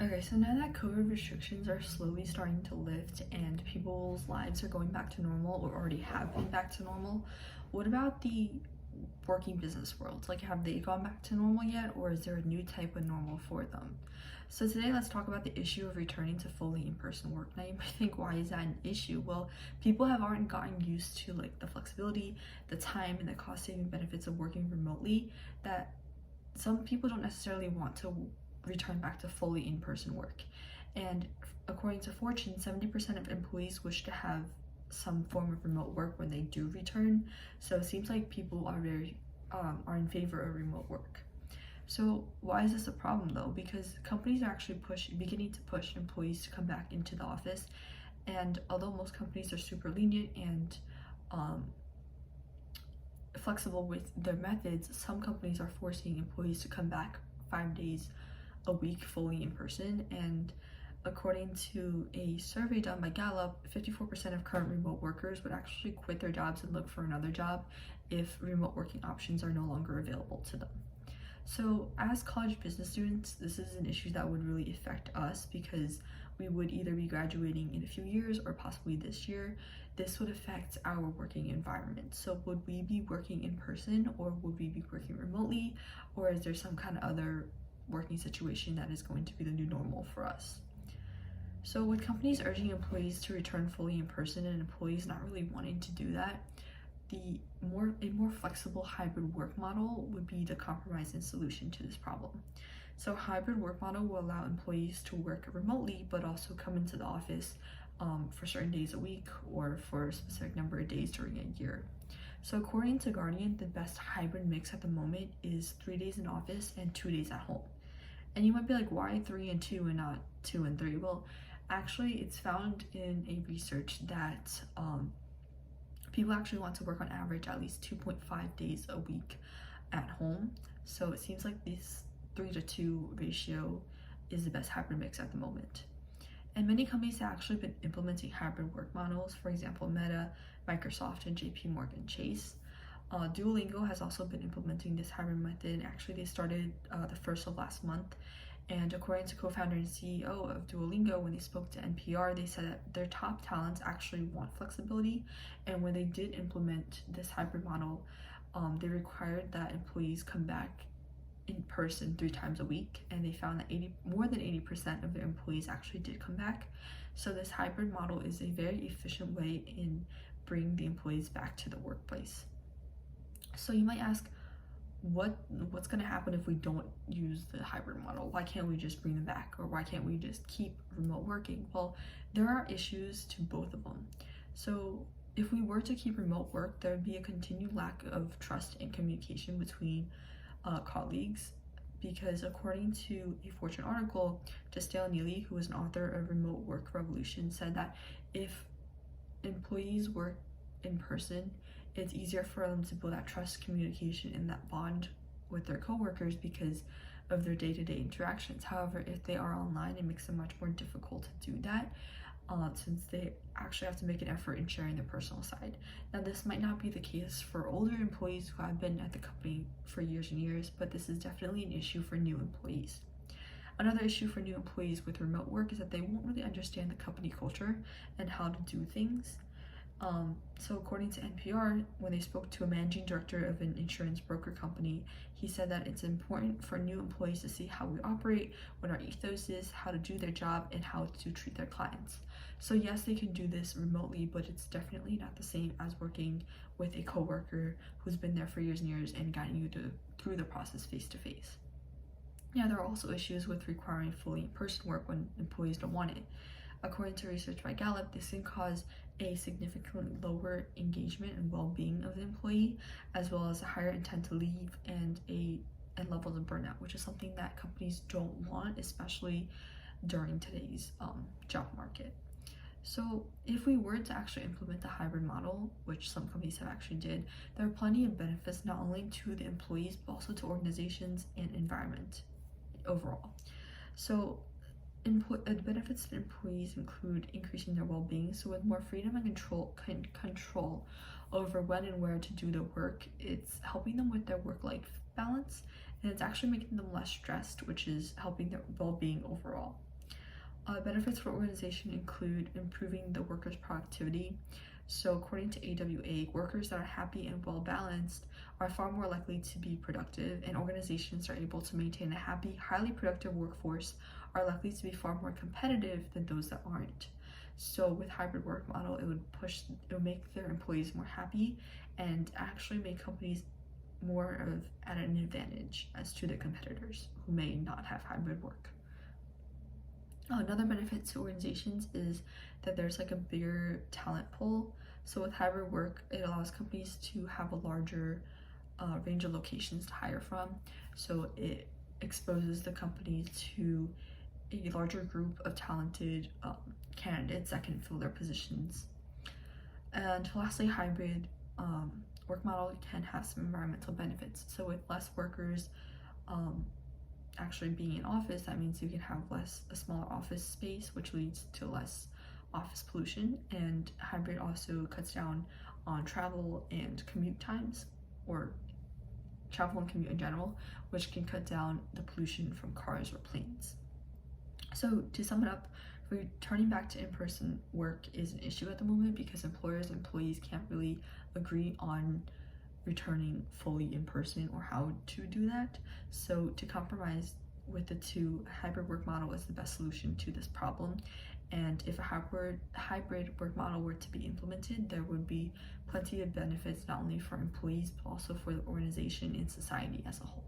Okay, so now that COVID restrictions are slowly starting to lift and people's lives are going back to normal or already have been back to normal, what about the working business world? Like, have they gone back to normal yet, or is there a new type of normal for them? So today, let's talk about the issue of returning to fully in-person work. Now, you might think, why is that an issue? Well, people have already gotten used to like the flexibility, the time, and the cost-saving benefits of working remotely that some people don't necessarily want to return back to fully in-person work. And according to Fortune, 70% of employees wish to have some form of remote work when they do return. So it seems like people are in favor of remote work. So why is this a problem though? Because companies are actually beginning to push employees to come back into the office. And although most companies are super lenient and um, flexible with their methods, some companies are forcing employees to come back 5 days a week fully in person. And according to a survey done by Gallup, 54% of current remote workers would actually quit their jobs and look for another job if remote working options are no longer available to them. So as college business students, this is an issue that would really affect us because we would either be graduating in a few years or possibly this year. This would affect our working environment. So would we be working in person, or would we be working remotely, or is there some kind of other working situation that is going to be the new normal for us? So with companies urging employees to return fully in person and employees not really wanting to do that, a more flexible hybrid work model would be the compromise and solution to this problem. So hybrid work model will allow employees to work remotely but also come into the office for certain days a week or for a specific number of days during a year. So according to Guardian, the best hybrid mix at the moment is 3 days in office and 2 days at home. And you might be like, why 3 and 2 and not 2 and 3? Well, actually, it's found in a research that people actually want to work on average at least 2.5 days a week at home. So it seems like this 3 to 2 ratio is the best hybrid mix at the moment. And many companies have actually been implementing hybrid work models, for example, Meta, Microsoft, and JP Morgan Chase. Duolingo has also been implementing this hybrid method. Actually, they started the first of last month. And according to co-founder and CEO of Duolingo, when they spoke to NPR, they said that their top talents actually want flexibility. And when they did implement this hybrid model, they required that employees come back in person 3 times a week. And they found that more than 80% of their employees actually did come back. So this hybrid model is a very efficient way in bringing the employees back to the workplace. So you might ask, what's going to happen if we don't use the hybrid model? Why can't we just bring them back, or why can't we just keep remote working? Well, there are issues to both of them. So if we were to keep remote work, there would be a continued lack of trust and communication between colleagues, because according to a Fortune article, Justale Neely, who is an author of Remote Work Revolution, said that if employees work in person, it's easier for them to build that trust, communication, and that bond with their coworkers because of their day-to-day interactions. However, if they are online, it makes it much more difficult to do that since they actually have to make an effort in sharing their personal side. Now, this might not be the case for older employees who have been at the company for years and years, but this is definitely an issue for new employees. Another issue for new employees with remote work is that they won't really understand the company culture and how to do things. So according to NPR, when they spoke to a managing director of an insurance broker company, he said that it's important for new employees to see how we operate, what our ethos is, how to do their job, and how to treat their clients. So yes, they can do this remotely, but it's definitely not the same as working with a coworker who's been there for years and years and guiding you through the process face to face. Yeah, there are also issues with requiring fully in-person work when employees don't want it. According to research by Gallup, this can cause a significantly lower engagement and well-being of the employee, as well as a higher intent to leave and levels of burnout, which is something that companies don't want, especially during today's job market. So if we were to actually implement the hybrid model, which some companies have actually did, there are plenty of benefits not only to the employees but also to organizations and environment overall. So the benefits to employees include increasing their well-being. So with more freedom and control over when and where to do the work, it's helping them with their work-life balance, and it's actually making them less stressed, which is helping their well-being overall. Benefits for organization include improving the workers' productivity. So, according to AWA, workers that are happy and well balanced are far more likely to be productive, and organizations are able to maintain a happy, highly productive workforce are likely to be far more competitive than those that aren't. So, with hybrid work model, it would make their employees more happy and actually make companies more of at an advantage as to their competitors who may not have hybrid work. Another benefit to organizations is that there's like a bigger talent pool. So with hybrid work, it allows companies to have a larger range of locations to hire from. So it exposes the companies to a larger group of talented candidates that can fill their positions. And lastly, hybrid work model can have some environmental benefits. So with less workers actually being in office, that means you can have a smaller office space, which leads to less office pollution. And hybrid also cuts down on travel and commute times, or travel and commute in general, which can cut down the pollution from cars or planes. So to sum it up, returning back to in-person work is an issue at the moment because employers and employees can't really agree on returning fully in person or how to do that. So to compromise with the two, a hybrid work model is the best solution to this problem. And if a hybrid work model were to be implemented, there would be plenty of benefits not only for employees but also for the organization and society as a whole.